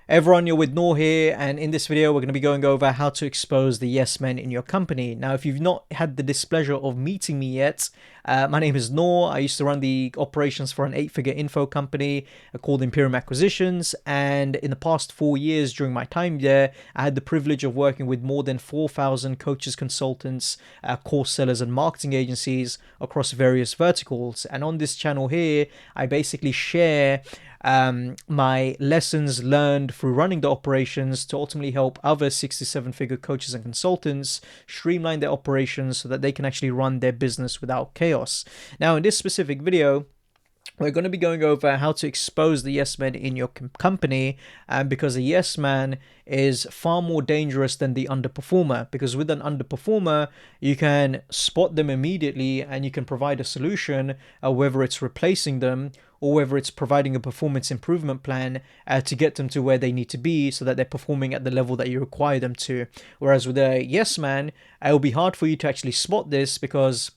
Everyone, you're with Noor here, and in this video, we're going to be going over how to expose the yes men in your company. Now, if you've not had the displeasure of meeting me yet, my name is Noor. I used to run the operations for an 8-figure info company called Imperium Acquisitions, and in the past 4 years during my time there, I had the privilege of working with more than 4,000 coaches, consultants, course sellers, and marketing agencies across various verticals. And on this channel here, I basically share my lessons learned through running the operations to ultimately help other 6 to 7 figure coaches and consultants streamline their operations so that they can actually run their business without chaos. Now, in this specific video, we're going to be going over how to expose the yes man in your company, because a yes man is far more dangerous than the underperformer, because with an underperformer you can spot them immediately and you can provide a solution, whether it's replacing them or whether it's providing a performance improvement plan to get them to where they need to be so that they're performing at the level that you require them to. Whereas with a yes man, it will be hard for you to actually spot this, because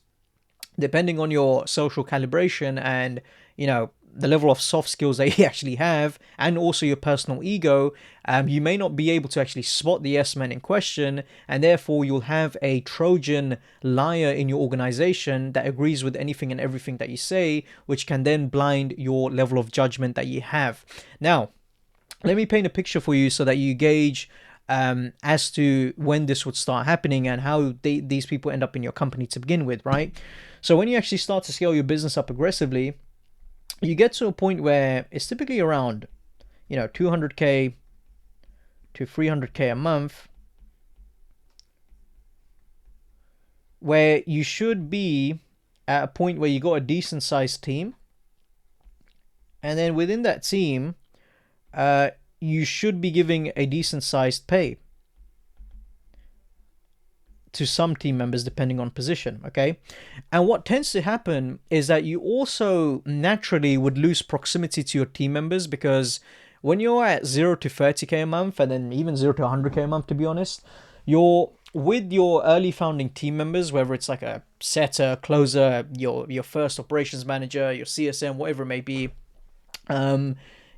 depending on your social calibration and the level of soft skills that you actually have, and also your personal ego, you may not be able to actually spot the yes man in question, and therefore you'll have a Trojan liar in your organization that agrees with anything and everything that you say, which can then blind your level of judgment that you have. Now, let me paint a picture for you so that you gauge as to when this would start happening and how these people end up in your company to begin with, right? So when you actually start to scale your business up aggressively, you get to a point where it's typically around 200k to 300k a month, where you should be at a point where you got a decent sized team, and then within that team you should be giving a decent sized pay to some team members depending on position, okay? And what tends to happen is that you also naturally would lose proximity to your team members, because when you're at 0 to 30k a month, and then even 0 to 100k a month, to be honest, you're with your early founding team members, whether it's like a setter, closer, your first operations manager, your CSM, whatever it may be,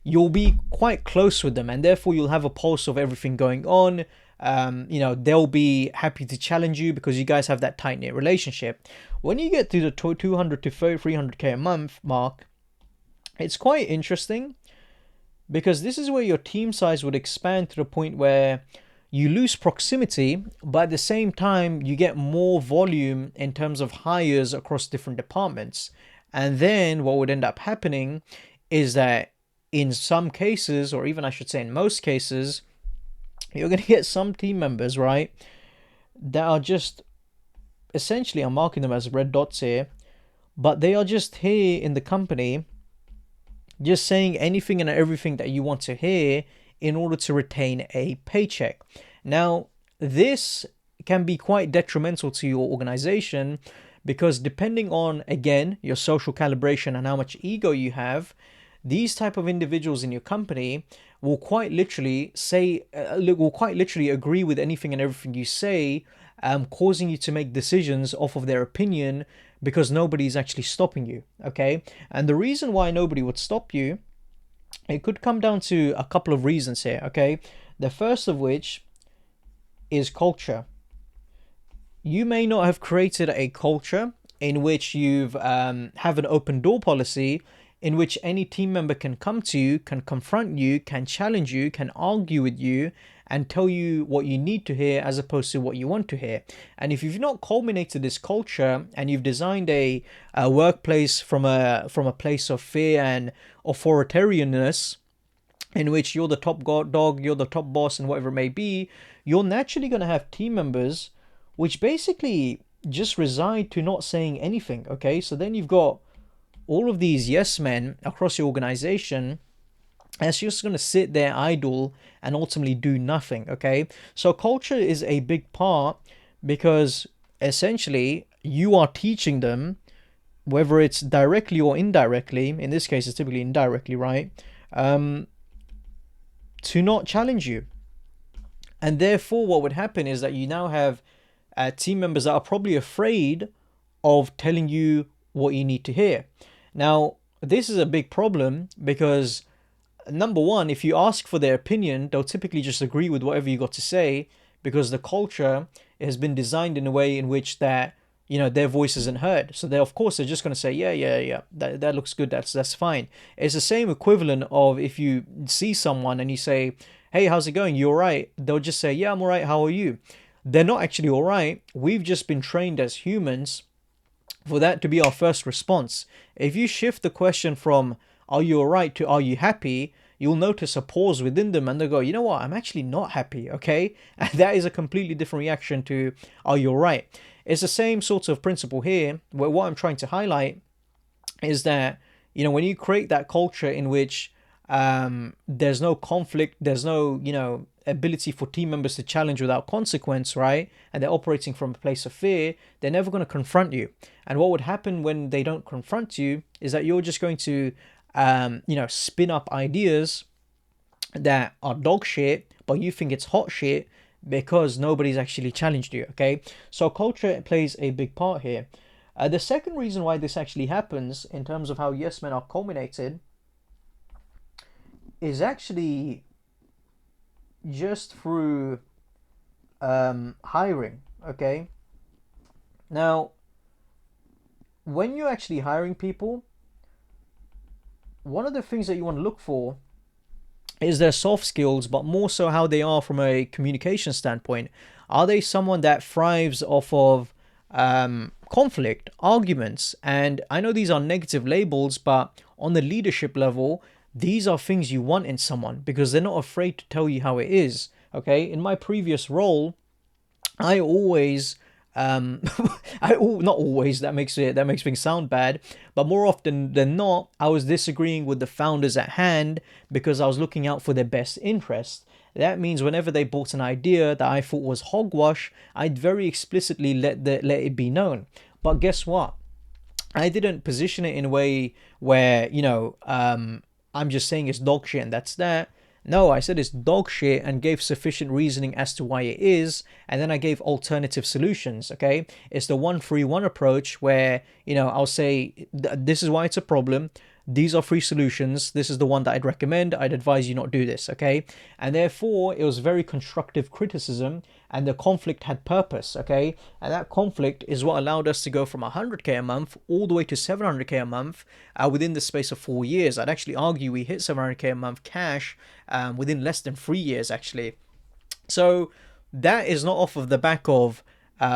you'll be quite close with them, and therefore you'll have a pulse of everything going on. They'll be happy to challenge you because you guys have that tight knit relationship. When you get to the 200 to 300k a month mark, it's quite interesting, because this is where your team size would expand to the point where you lose proximity, but at the same time you get more volume in terms of hires across different departments. And then what would end up happening is that in some cases, or even I should say in most cases, you're going to get some team members, right, that are just essentially, I'm marking them as red dots here, but they are just here in the company just saying anything and everything that you want to hear in order to retain a paycheck. Now, this can be quite detrimental to your organization, because depending on, again, your social calibration and how much ego you have, these type of individuals in your company will quite literally agree with anything and everything you say, causing you to make decisions off of their opinion, because nobody's actually stopping you, okay? And the reason why nobody would stop you, it could come down to a couple of reasons here, okay? The first of which is culture. You may not have created a culture in which you've have an open door policy, in which any team member can come to you, can confront you, can challenge you, can argue with you, and tell you what you need to hear as opposed to what you want to hear. And if you've not culminated this culture and you've designed a workplace from a place of fear and authoritarianness, in which you're the top dog, you're the top boss, and whatever it may be, you're naturally going to have team members which basically just reside to not saying anything, okay? So then you've got all of these yes men across your organization that's just going to sit there idle and ultimately do nothing, okay? So culture is a big part, because essentially you are teaching them, whether it's directly or indirectly, in this case it's typically indirectly, right, to not challenge you. And therefore what would happen is that you now have team members that are probably afraid of telling you what you need to hear. Now, this is a big problem, because number one, if you ask for their opinion, they'll typically just agree with whatever you got to say, because the culture has been designed in a way in which that, their voice isn't heard. So they, of course, they're just going to say, yeah, yeah, yeah, that looks good, that's fine. It's the same equivalent of if you see someone and you say, hey, how's it going, you all right? They'll just say, yeah, I'm all right, how are you? They're not actually all right. We've just been trained as humans for that to be our first response. If you shift the question from are you alright to are you happy, you'll notice a pause within them and they go, you know what, I'm actually not happy, okay? And that is a completely different reaction to are you alright? It's the same sort of principle here, where what I'm trying to highlight is that, when you create that culture in which there's no conflict, there's no, ability for team members to challenge without consequence, right? And they're operating from a place of fear, they're never going to confront you. And what would happen when they don't confront you is that you're just going to, spin up ideas that are dog shit, but you think it's hot shit because nobody's actually challenged you, okay? So culture plays a big part here. The second reason why this actually happens in terms of how yes men are culminated is actually just through hiring, okay? Now, when you're actually hiring people, one of the things that you want to look for is their soft skills, but more so how they are from a communication standpoint. Are they someone that thrives off of conflict, arguments? And I know these are negative labels, but on the leadership level, these are things you want in someone because they're not afraid to tell you how it is. Okay, in my previous role, I always not always, that makes things sound bad, but more often than not, I was disagreeing with the founders at hand because I was looking out for their best interest. That means whenever they bought an idea that I thought was hogwash, I'd very explicitly let it be known. But guess what? I didn't position it in a way where, I'm just saying it's dog shit and that's that. No, I said it's dog shit and gave sufficient reasoning as to why it is, and then I gave alternative solutions, okay? It's the 1-3-1 approach where, I'll say, this is why it's a problem. These are 3 solutions. This is the one that I'd recommend. I'd advise you not do this, okay? And therefore, it was very constructive criticism and the conflict had purpose, okay? And that conflict is what allowed us to go from 100k a month all the way to 700k a month within the space of 4 years. I'd actually argue we hit 700k a month cash within less than 3 years, actually. So that is not off of the back of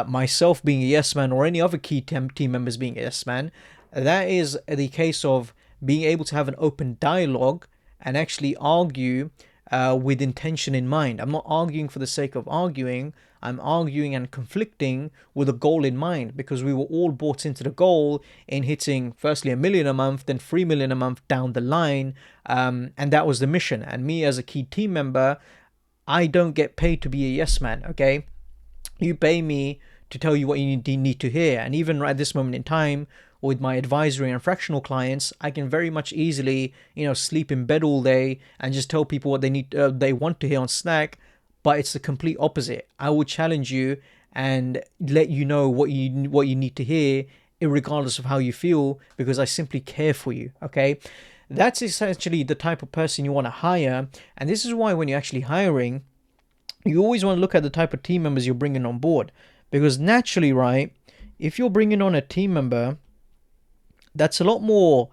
myself being a yes man or any other key team members being a yes man. That is the case of being able to have an open dialogue and actually argue with intention in mind. I'm not arguing for the sake of arguing. I'm arguing and conflicting with a goal in mind because we were all bought into the goal in hitting firstly 1 million a month, then 3 million a month down the line. And that was the mission. And me as a key team member, I don't get paid to be a yes man, okay? You pay me to tell you what you need to hear. And even right at this moment in time, with my advisory and fractional clients, I can very much easily, sleep in bed all day and just tell people what they want to hear on Slack. But it's the complete opposite. I will challenge you and let you know what you need to hear, regardless of how you feel, because I simply care for you. Okay, that's essentially the type of person you want to hire, and this is why when you're actually hiring, you always want to look at the type of team members you're bringing on board, because naturally, right, if you're bringing on a team member that's a lot more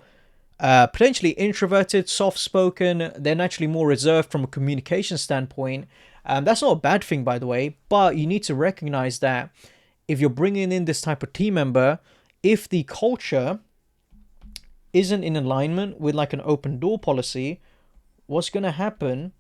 potentially introverted, soft-spoken, they're naturally more reserved from a communication standpoint. That's not a bad thing, by the way, but you need to recognize that if you're bringing in this type of team member, if the culture isn't in alignment with like an open door policy, what's going to happen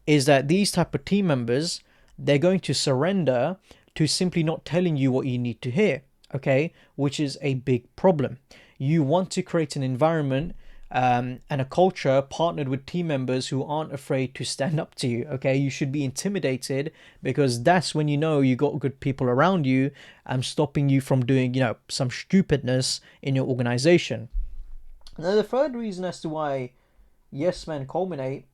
is that these type of team members, they're going to surrender to simply not telling you what you need to hear, okay? Which is a big problem. You want to create an environment and a culture partnered with team members who aren't afraid to stand up to you, okay? You should be intimidated because that's when you got good people around you stopping you from doing, some stupidness in your organization. Now, the third reason as to why yes men culminate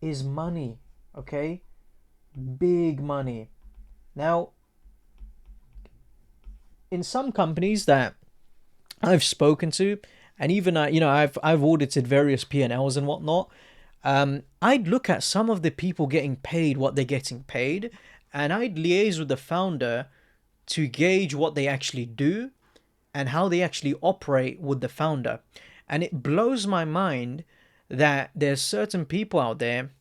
is money, okay? Big money. Now, in some companies that I've spoken to, and even I've audited various P&Ls and whatnot, I'd look at some of the people getting paid what they're getting paid, and I'd liaise with the founder to gauge what they actually do and how they actually operate with the founder. And it blows my mind that there's certain people out there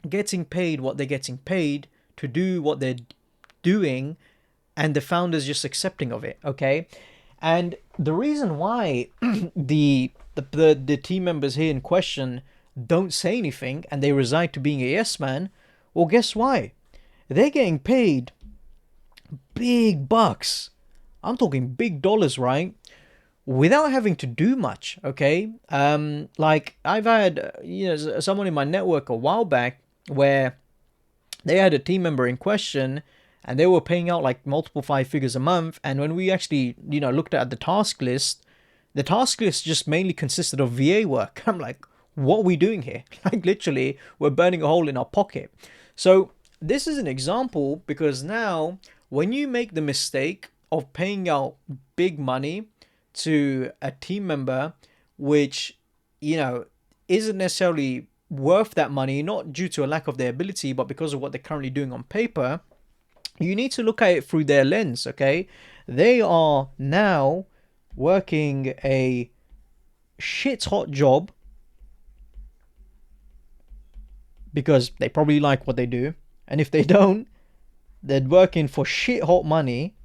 getting paid what they're getting paid to do what they're doing, and the founder's just accepting of it. Okay, and the reason why the team members here in question don't say anything and they reside to being a yes man, well, guess why? They're getting paid big bucks. I'm talking big dollars, right? Without having to do much. Okay, like I've had someone in my network a while back where they had a team member in question and they were paying out like multiple five figures a month. And when we actually, looked at the task list just mainly consisted of VA work. I'm like, what are we doing here? Like literally, we're burning a hole in our pocket. So this is an example because now when you make the mistake of paying out big money to a team member, which, isn't necessarily worth that money, not due to a lack of their ability, but because of what they're currently doing on paper, you need to look at it through their lens, okay? They are now working a shit hot job because they probably like what they do. And if they don't, they're working for shit hot money.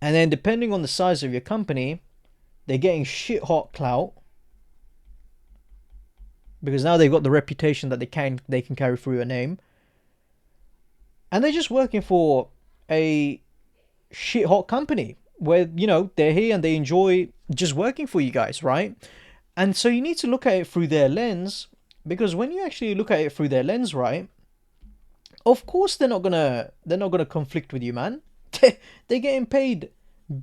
And then depending on the size of your company, they're getting shit hot clout. Because now they've got the reputation that they can carry through a name. And they're just working for a shit hot company where, they're here and they enjoy just working for you guys, right? And so you need to look at it through their lens, because when you actually look at it through their lens, right, of course they're not gonna conflict with you, man. They're getting paid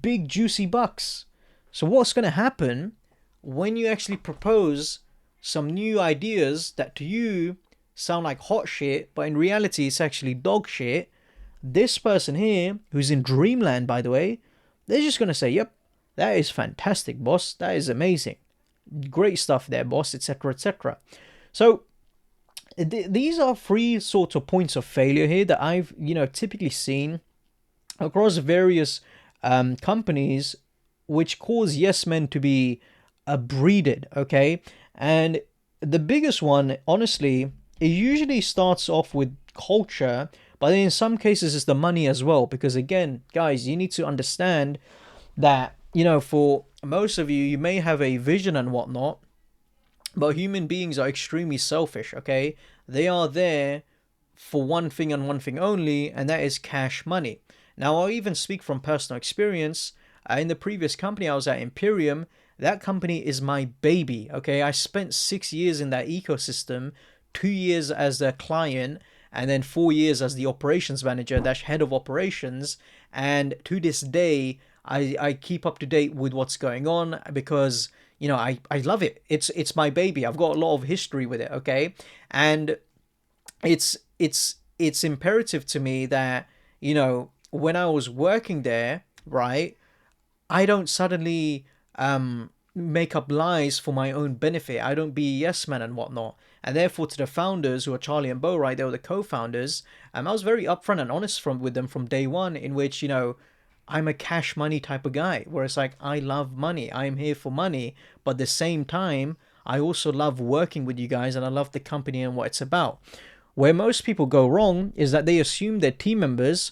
big juicy bucks. So what's gonna happen when you actually propose some new ideas that to you sound like hot shit, but in reality it's actually dog shit? This person here, who's in dreamland, by the way, they're just gonna say, yep, that is fantastic, boss, that is amazing, great stuff there, boss, etc., etc. So these are three sorts of points of failure here that I've typically seen across various companies, which cause yes men to be breeded. Okay, and the biggest one, honestly, it usually starts off with culture, but then in some cases it's the money as well. Because again, guys, you need to understand that for most of you, you may have a vision and whatnot, but human beings are extremely selfish, okay? They are there for one thing and one thing only, and that is cash money. Now, I'll even speak from personal experience. In the previous company I was at, Imperium, that company is my baby, okay? I spent 6 years in that ecosystem, 2 years as their client, and then 4 years as the operations manager, that's head of operations. And to this day, I keep up to date with what's going on because I love it. It's my baby. I've got a lot of history with it, okay? And it's imperative to me that when I was working there, right, I don't suddenly make up lies for my own benefit. I don't be a yes man and whatnot. And therefore, to the founders, who are Charlie and Bo, right, they were the co-founders, I was very upfront and honest with them from day one, in which I'm a cash money type of guy, where it's like, I love money, I'm here for money, but at the same time, I also love working with you guys and I love the company and what it's about. Where most people go wrong is that they assume their team members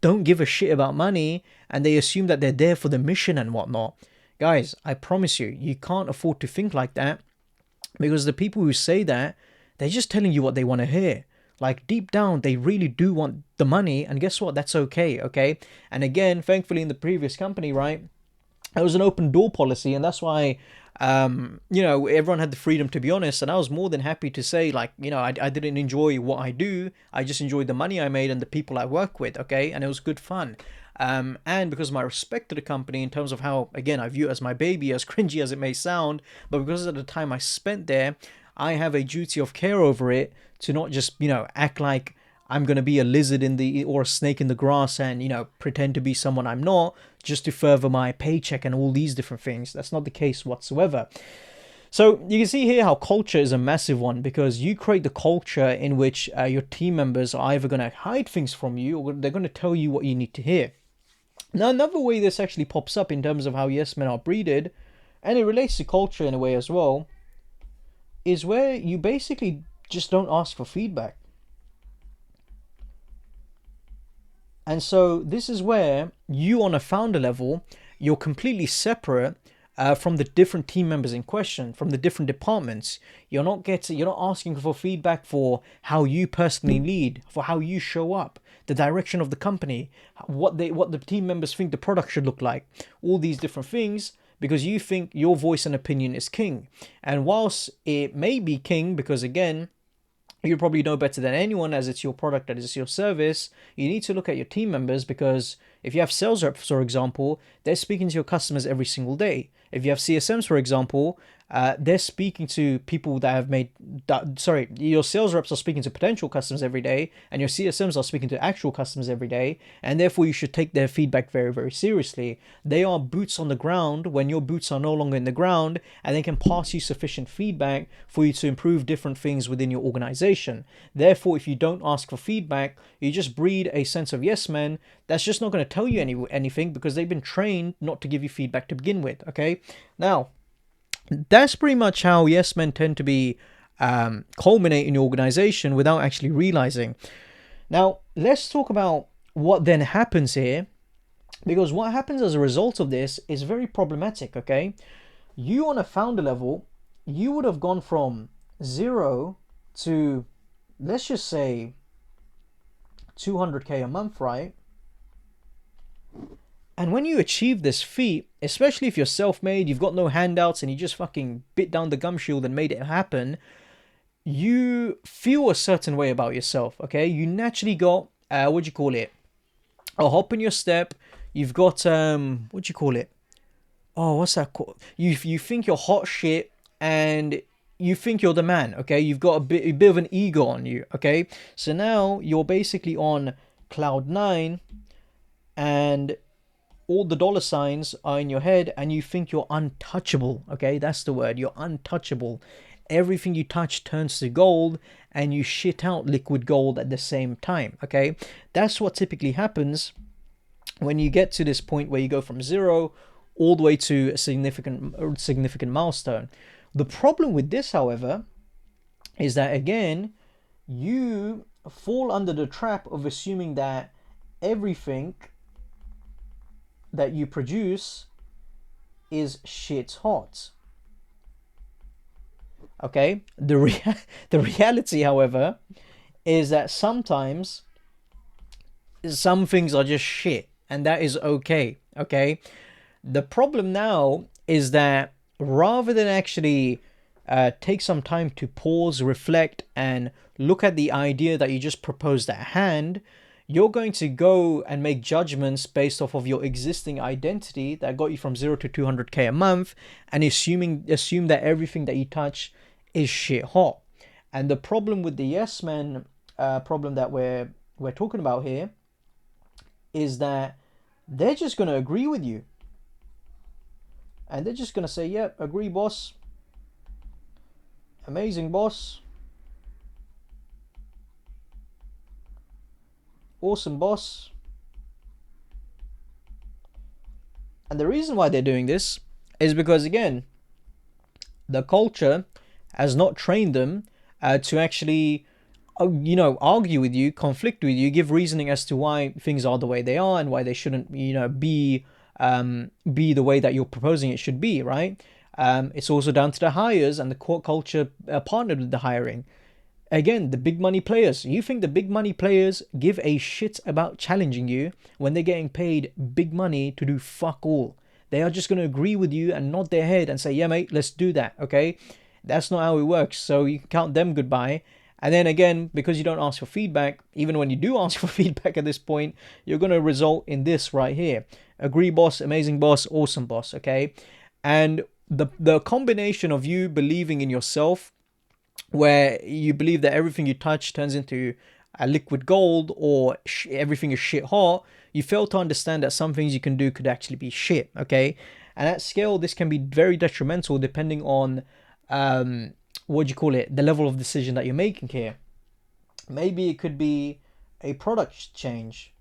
don't give a shit about money, and they assume that they're there for the mission and whatnot. Guys, I promise you, you can't afford to think like that, because the people who say that, they're just telling you what they want to hear. Like deep down, they really do want the money, and guess what? That's okay, okay? And again, thankfully in the previous company, right, it was an open door policy, and that's why, everyone had the freedom to be honest, and I was more than happy to say, like, I didn't enjoy what I do, I just enjoyed the money I made and the people I work with, okay? And it was good fun. And because of my respect to the company in terms of how, again, I view it as my baby, as cringy as it may sound, but because of the time I spent there, I have a duty of care over it to not just, act like I'm going to be a lizard or a snake in the grass and, pretend to be someone I'm not just to further my paycheck and all these different things. That's not the case whatsoever. So you can see here how culture is a massive one, because you create the culture in which your team members are either going to hide things from you, or they're going to tell you what you need to hear. Now, another way this actually pops up in terms of how yes men are breeded, and it relates to culture in a way as well, is where you basically just don't ask for feedback. And so this is where you, on a founder level, you're completely separate from the different team members in question, from the different departments. You're not asking for feedback for how you personally lead, for how you show up, the direction of the company, what the team members think the product should look like, all these different things, because you think your voice and opinion is king. And whilst it may be king, because again, you probably know better than anyone, as it's your product, as it's your service, you need to look at your team members, because if you have sales reps, for example, they're speaking to your customers every single day. If you have CSMs, for example, they're speaking to people that have made, your sales reps are speaking to potential customers every day, and your CSMs are speaking to actual customers every day, and therefore you should take their feedback very, very seriously. They are boots on the ground when your boots are no longer in the ground, and they can pass you sufficient feedback for you to improve different things within your organization. Therefore, if you don't ask for feedback, you just breed a sense of yes men that's just not going to tell you anything, because they've been trained not to give you feedback to begin with. Okay, now that's pretty much how yes men tend to be culminate in your organization without actually realizing. Now let's talk about what then happens here, because what happens as a result of this is very problematic. Okay, you, on a founder level, you would have gone from 0 to, let's just say, 200k a month, right? And when you achieve this feat, especially if you're self-made, you've got no handouts, and you just fucking bit down the gum shield and made it happen, you feel a certain way about yourself. Okay, you naturally got what do you call it, a hop in your step. You've got what do you call it, oh, what's that called, you think you're hot shit, and you think you're the man. Okay, you've got a bit of an ego on you. Okay, so now you're basically on cloud 9, and all the dollar signs are in your head, and you think you're untouchable. Okay, that's the word, you're untouchable. Everything you touch turns to gold, and you shit out liquid gold at the same time. Okay, that's what typically happens when you get to this point where you go from 0 all the way to a significant milestone. The problem with this, however, is that again, you fall under the trap of assuming that everything that you produce is shit hot. Okay, the reality, however, is that sometimes some things are just shit, and that is okay. Okay, the problem now is that rather than actually take some time to pause, reflect, and look at the idea that you just proposed at hand, you're going to go and make judgments based off of your existing identity that got you from 0 to 200k a month, and assume that everything that you touch is shit hot. And the problem with the yes men problem that we're talking about here is that they're just going to agree with you, and they're just going to say, yep, agree, boss, amazing, boss, awesome, boss. And the reason why they're doing this is because, again, the culture has not trained them to actually argue with you, conflict with you, give reasoning as to why things are the way they are, and why they shouldn't be the way that you're proposing it should be, right? It's also down to the hires, and the core culture partnered with the hiring. Again, the big money players. You think the big money players give a shit about challenging you when they're getting paid big money to do fuck all? They are just going to agree with you and nod their head and say, yeah, mate, let's do that. Okay, that's not how it works. So you can count them goodbye. And then again, because you don't ask for feedback, even when you do ask for feedback at this point, you're going to result in this right here. Agree, boss, amazing, boss, awesome, boss. Okay, and the combination of you believing in yourself, where you believe that everything you touch turns into a liquid gold, or everything is shit hot, you fail to understand that some things you can do could actually be shit. Okay, and at scale, this can be very detrimental depending on what do you call it, the level of decision that you're making here. Maybe it could be a product change.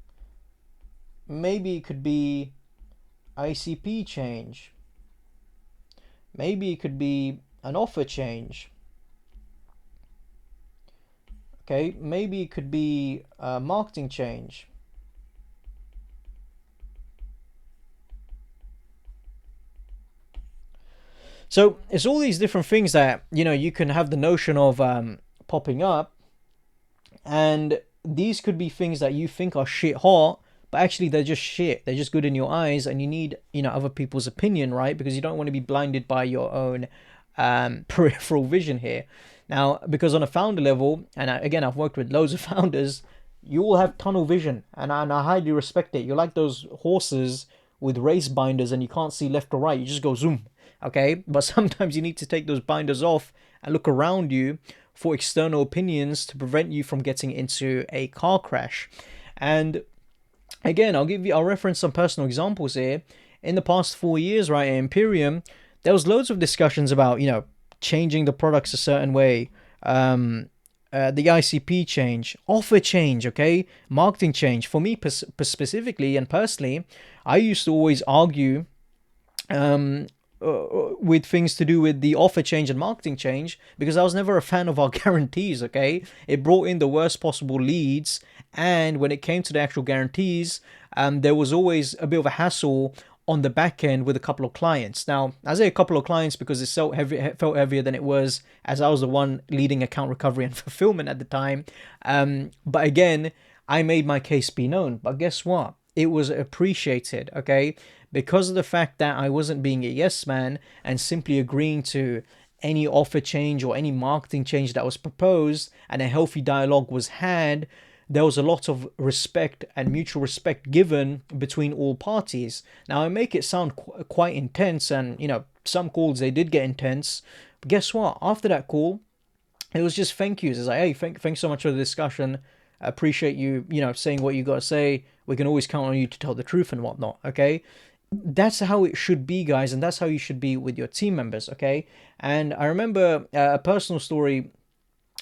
Maybe it could be ICP change. Maybe it could be an offer change. Okay, maybe it could be a marketing change. So it's all these different things that, you know, you can have the notion of popping up, and these could be things that you think are shit hot, but actually they're just shit. They're just good in your eyes, and you need, you know, other people's opinion, right? Because you don't want to be blinded by your own peripheral vision here. Now, because on a founder level, and again, I've worked with loads of founders, you all have tunnel vision, and I highly respect it. You're like those horses with race binders, and you can't see left or right. You just go zoom, okay? But sometimes you need to take those binders off and look around you for external opinions to prevent you from getting into a car crash. And again, I'll reference some personal examples here. In the past 4 years, right, at Imperium, there was loads of discussions about, you know, changing the products a certain way, the ICP change, offer change, okay, marketing change. For me specifically and personally, I used to always argue with things to do with the offer change and marketing change because I was never a fan of our guarantees, okay? It brought in the worst possible leads, and when it came to the actual guarantees, there was always a bit of a hassle on the back end with a couple of clients. Now, I say a couple of clients because it felt heavier than it was, as I was the one leading account recovery and fulfillment at the time. But again, I made my case be known. But guess what? It was appreciated, okay? Because of the fact that I wasn't being a yes man and simply agreeing to any offer change or any marketing change that was proposed, and a healthy dialogue was had, there was a lot of respect and mutual respect given between all parties. Now, I make it sound quite intense, and, you know, some calls they did get intense. But guess what? After that call, it was just thank yous. It's like, hey, thanks so much for the discussion. I appreciate you, you know, saying what you got to say. We can always count on you to tell the truth and whatnot, okay? That's how it should be, guys, and that's how you should be with your team members, okay? And I remember a personal story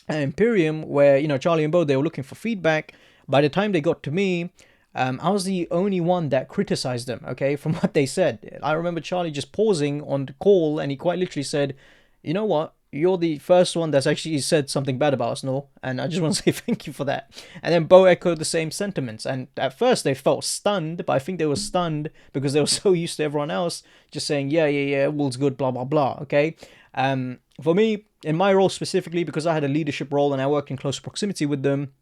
at Imperium where, you know, Charlie and Bo, they were looking for feedback. By the time they got to me, I was the only one that criticized them, okay, from what they said. I remember Charlie just pausing on the call, and he quite literally said, you know what? You're the first one that's actually said something bad about us, Noel, and I just want to say thank you for that. And then Bo echoed the same sentiments, and at first they felt stunned, but I think they were stunned because they were so used to everyone else just saying, yeah, all's good, blah, blah, blah, okay? For me, in my role specifically, because I had a leadership role and I worked in close proximity with them,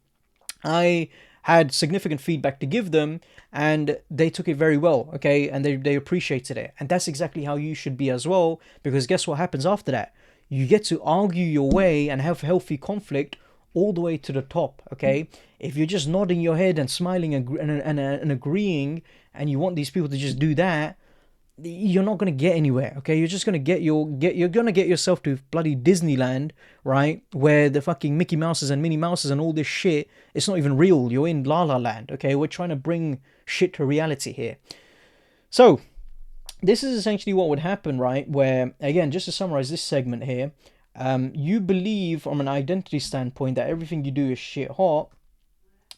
I had significant feedback to give them, and they took it very well, okay? And they appreciated it. And that's exactly how you should be as well, because guess what happens after that? You get to argue your way and have healthy conflict all the way to the top, okay? If you're just nodding your head and smiling and agreeing, and you want these people to just do that, you're not going to get anywhere, okay? You're just going to you're going to get yourself to bloody Disneyland, right? Where the fucking Mickey Mouses and Minnie Mouses and all this shit, it's not even real. You're in La La Land, okay? We're trying to bring shit to reality here. So, this is essentially what would happen, right? Where, again, just to summarize this segment here, you believe from an identity standpoint that everything you do is shit hot,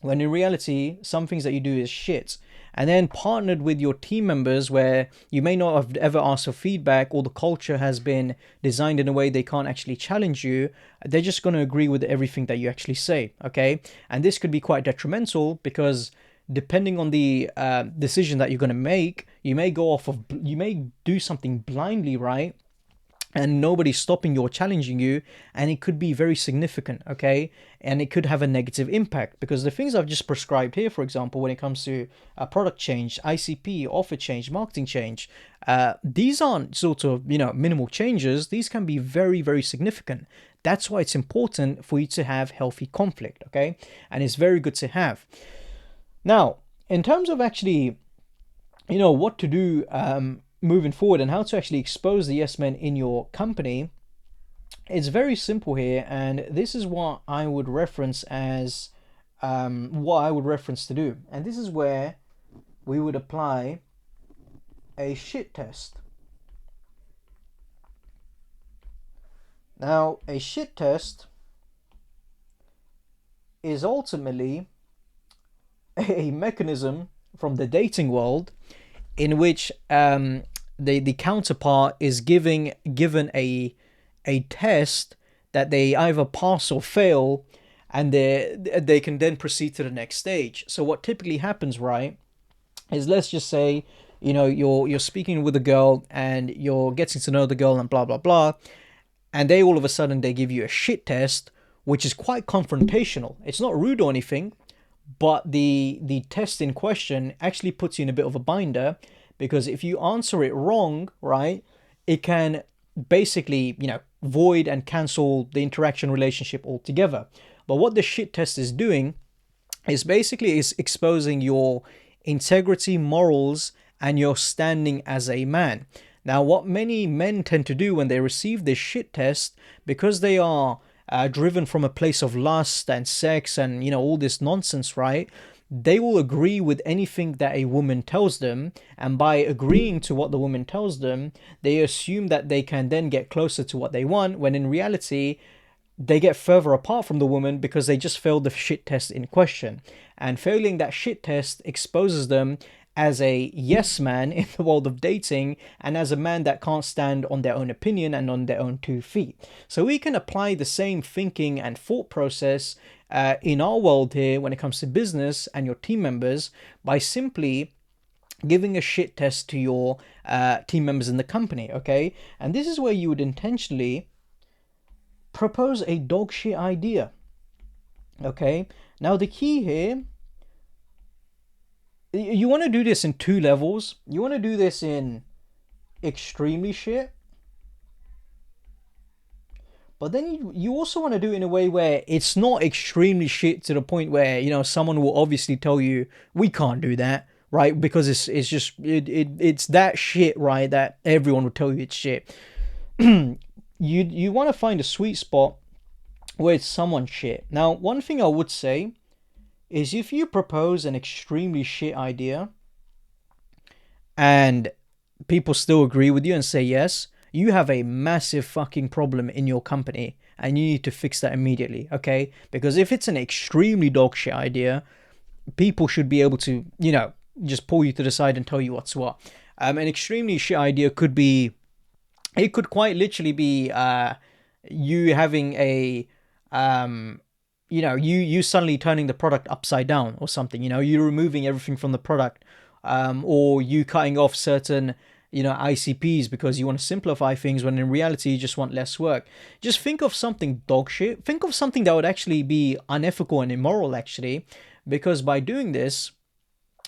when in reality, some things that you do is shit. And then partnered with your team members where you may not have ever asked for feedback, or the culture has been designed in a way they can't actually challenge you, they're just going to agree with everything that you actually say, okay? And this could be quite detrimental because depending on the decision that you're going to make, you may you may do something blindly, right? And nobody's stopping you or challenging you, and it could be very significant, okay? And it could have a negative impact, because the things I've just prescribed here, for example, when it comes to product change, ICP, offer change, marketing change, these aren't sort of, you know, minimal changes. These can be very, very significant. That's why it's important for you to have healthy conflict, okay? And it's very good to have. Now, in terms of actually, you know, what to do moving forward and how to actually expose the yes men in your company, it's very simple here, and this is what I would reference as to do. And this is where we would apply a shit test. Now, a shit test is ultimately a mechanism from the dating world in which the counterpart is given a test that they either pass or fail, and they can then proceed to the next stage. So what typically happens, right, is, let's just say, you're speaking with a girl and you're getting to know the girl and blah blah blah, and they all of a sudden they give you a shit test, which is quite confrontational. It's not rude or anything, but the test in question actually puts you in a bit of a binder, because if you answer it wrong, right, it can basically, void and cancel the interaction relationship altogether. But what the shit test is doing is basically is exposing your integrity, morals, and your standing as a man. Now, what many men tend to do when they receive this shit test, because they are driven from a place of lust and sex and all this nonsense, right? They will agree with anything that a woman tells them, and by agreeing to what the woman tells them, they assume that they can then get closer to what they want, when in reality they get further apart from the woman because they just failed the shit test in question. And failing that shit test exposes them as a yes man in the world of dating, and as a man that can't stand on their own opinion and on their own 2 feet. So we can apply the same thinking and thought process in our world here when it comes to business and your team members, by simply giving a shit test to your team members in the company, okay? And this is where you would intentionally propose a dog shit idea, okay? Now, the key here, you want to do this in 2 levels. You want to do this in extremely shit, but then you also want to do it in a way where it's not extremely shit to the point where someone will obviously tell you we can't do that, right? Because it's that shit, right, that everyone will tell you it's shit. You want to find a sweet spot where it's someone shit. Now, one thing I would say is, if you propose an extremely shit idea and people still agree with you and say yes, you have a massive fucking problem in your company and you need to fix that immediately, okay? Because if it's an extremely dog shit idea, people should be able to, just pull you to the side and tell you what's what. An extremely shit idea could be, it could quite literally be you having a you suddenly turning the product upside down or something. You removing everything from the product, or you cutting off certain ICPs because you want to simplify things, when in reality you just want less work. Just think of something dog shit. Think of something that would actually be unethical and immoral, actually, because by doing this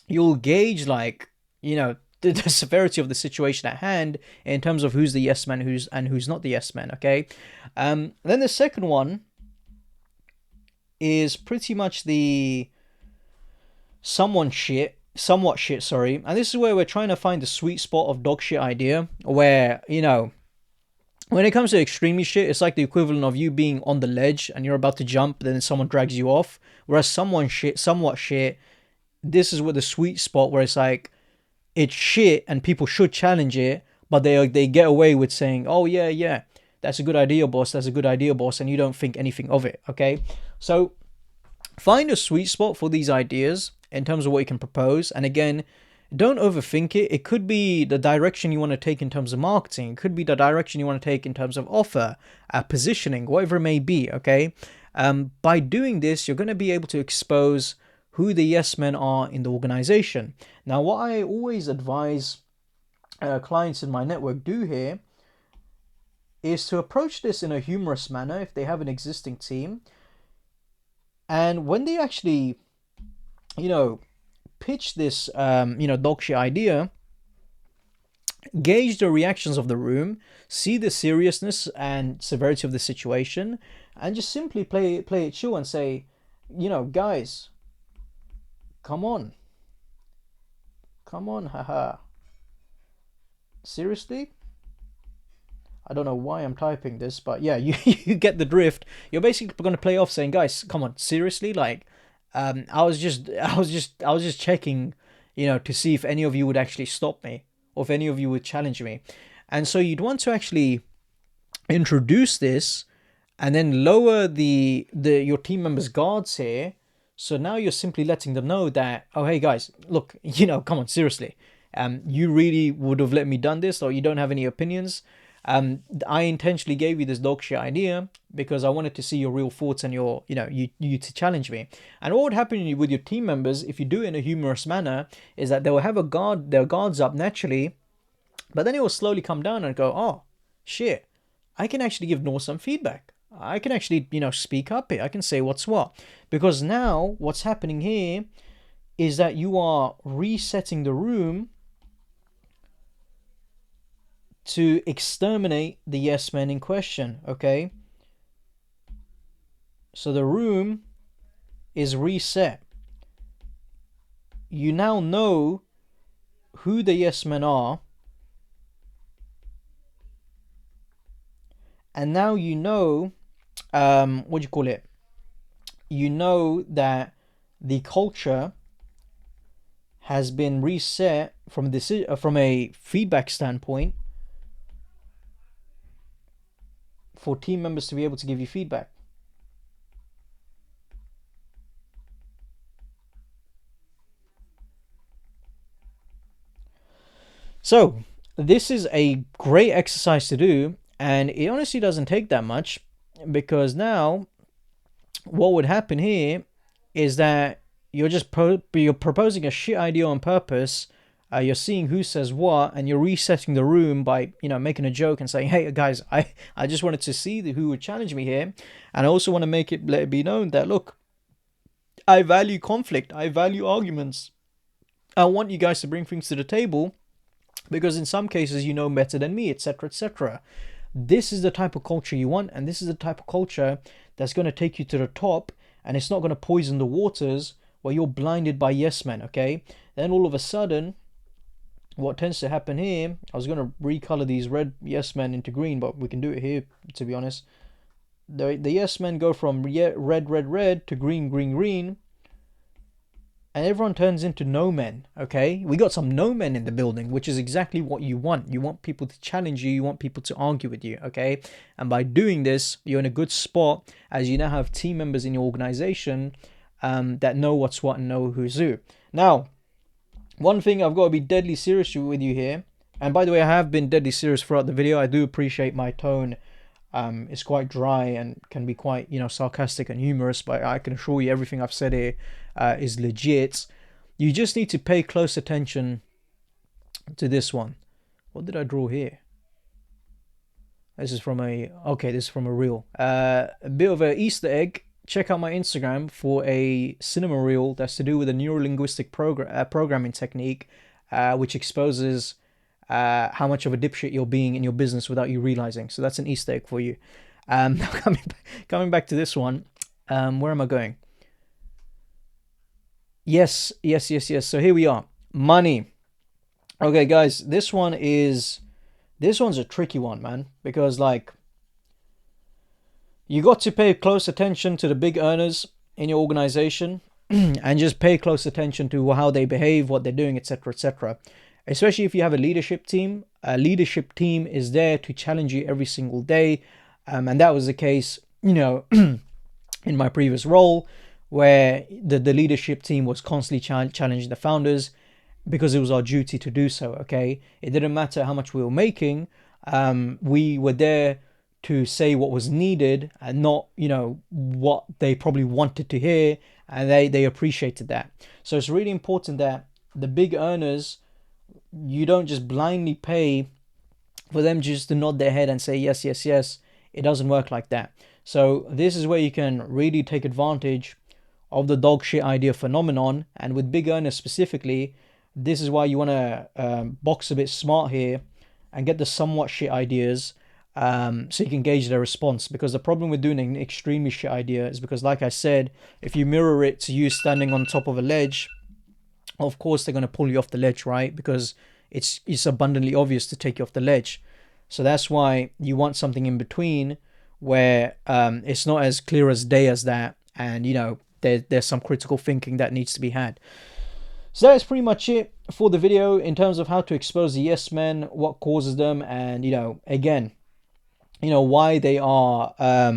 you'll gauge, like, the severity of the situation at hand in terms of who's the yes man, who's not the yes man, okay? Then the second one is pretty much the somewhat shit, sorry. And this is where we're trying to find the sweet spot of dog shit idea, where, when it comes to extremely shit, it's like the equivalent of you being on the ledge and you're about to jump, then someone drags you off. Whereas somewhat shit, this is where the sweet spot, where it's like, it's shit and people should challenge it, but they get away with saying, oh yeah, that's a good idea, boss, and you don't think anything of it, okay? So find a sweet spot for these ideas in terms of what you can propose. And again, don't overthink it. It could be the direction you want to take in terms of marketing. It could be the direction you want to take in terms of offer, positioning, whatever it may be, okay? By doing this, you're going to be able to expose who the yes men are in the organization. Now, what I always advise clients in my network do here is to approach this in a humorous manner if they have an existing team. And when they actually, pitch this, dog shit idea, gauge the reactions of the room, see the seriousness and severity of the situation, and just simply play it chill and say, guys, come on, haha. Seriously? I don't know why I'm typing this, but yeah, you get the drift. You're basically going to play off saying, guys, come on, seriously? Like, I was just checking, to see if any of you would actually stop me, or if any of you would challenge me. And so you'd want to actually introduce this and then lower the your team members' guards here. So now you're simply letting them know that, oh hey guys, look, come on, seriously, you really would have let me done this, or you don't have any opinions. I intentionally gave you this dog shit idea because I wanted to see your real thoughts and your, you to challenge me. And what would happen with your team members if you do it in a humorous manner is that they will have their guards up naturally, but then it will slowly come down and go, oh shit, I can actually give Noor some feedback. I can actually, speak up here. I can say what's what. Because now what's happening here is that you are resetting the room to exterminate the yes men in question, okay? So the room is reset. You now know who the yes men are. And now you know, what do you call it? You know that the culture has been reset from a feedback standpoint for team members to be able to give you feedback. So this is a great exercise to do, and it honestly doesn't take that much, because now what would happen here is that you're just you're proposing a shit idea on purpose. You're seeing who says what, and you're resetting the room by, making a joke and saying, hey guys, I just wanted to see who would challenge me here. And I also want to let it be known that, look, I value conflict. I value arguments. I want you guys to bring things to the table because in some cases you know better than me, etc., etc. This is the type of culture you want, and this is the type of culture that's going to take you to the top, and it's not going to poison the waters where you're blinded by yes men, okay? Then all of a sudden, what tends to happen here, I was going to recolor these red yes men into green, but we can do it here, to be honest. The yes men go from red to green, and everyone turns into no men, okay? We got some no men in the building, which is exactly what you want. You want people to challenge you. You want people to argue with you, okay? And by doing this, you're in a good spot, as you now have team members in your organization that know what's what and know who's who. Now, one thing I've got to be deadly serious with you here, and by the way, I have been deadly serious throughout the video. I do appreciate my tone. It's quite dry and can be quite, sarcastic and humorous, but I can assure you everything I've said here is legit. You just need to pay close attention to this one. What did I draw here? This is from a reel. A bit of an Easter egg. Check out my Instagram for a cinema reel that's to do with a neurolinguistic programming technique, which exposes how much of a dipshit you're being in your business without you realizing. So that's an Easter egg for you. Coming back to this one, where am I going? Yes. So here we are. Money. Okay, guys, this one's a tricky one, man, because you got to pay close attention to the big earners in your organization and just pay close attention to how they behave, what they're doing, etc., etc. Especially if you have a leadership team. A leadership team is there to challenge you every single day. And that was the case, in my previous role, where the leadership team was constantly challenging the founders because it was our duty to do so, okay? It didn't matter how much we were making. We were there to say what was needed and not, what they probably wanted to hear. And they appreciated that. So it's really important that the big earners, you don't just blindly pay for them just to nod their head and say yes. It doesn't work like that. So this is where you can really take advantage of the dog shit idea phenomenon. And with big earners specifically, this is why you want to box a bit smart here and get the somewhat shit ideas, so you can gauge their response. Because the problem with doing an extremely shit idea is because, like I said, if you mirror it to you standing on top of a ledge, of course they're going to pull you off the ledge, right? Because it's abundantly obvious to take you off the ledge. So that's why you want something in between where it's not as clear as day as that, and there's some critical thinking that needs to be had. So that's pretty much it for the video in terms of how to expose the yes men, what causes them, and again, why they are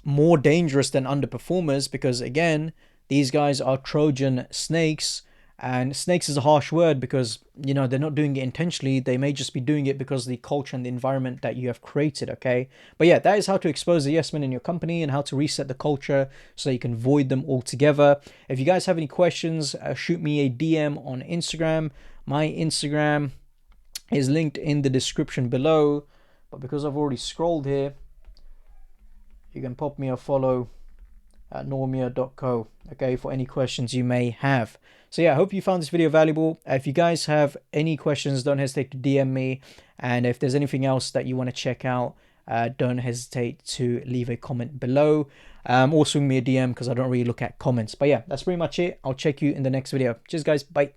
more dangerous than underperformers, because again, these guys are Trojan snakes. And snakes is a harsh word because they're not doing it intentionally. They may just be doing it because of the culture and the environment that you have created. Okay, but yeah, that is how to expose the yes men in your company and how to reset the culture so you can void them altogether. If you guys have any questions, shoot me a DM on Instagram. My Instagram is linked in the description below, but because I've already scrolled here, you can pop me a follow at normia.co, okay, for any questions you may have. So yeah, I hope you found this video valuable. If you guys have any questions, don't hesitate to DM me. And if there's anything else that you want to check out, don't hesitate to leave a comment below. Or swing me a DM because I don't really look at comments. But yeah, that's pretty much it. I'll check you in the next video. Cheers, guys. Bye.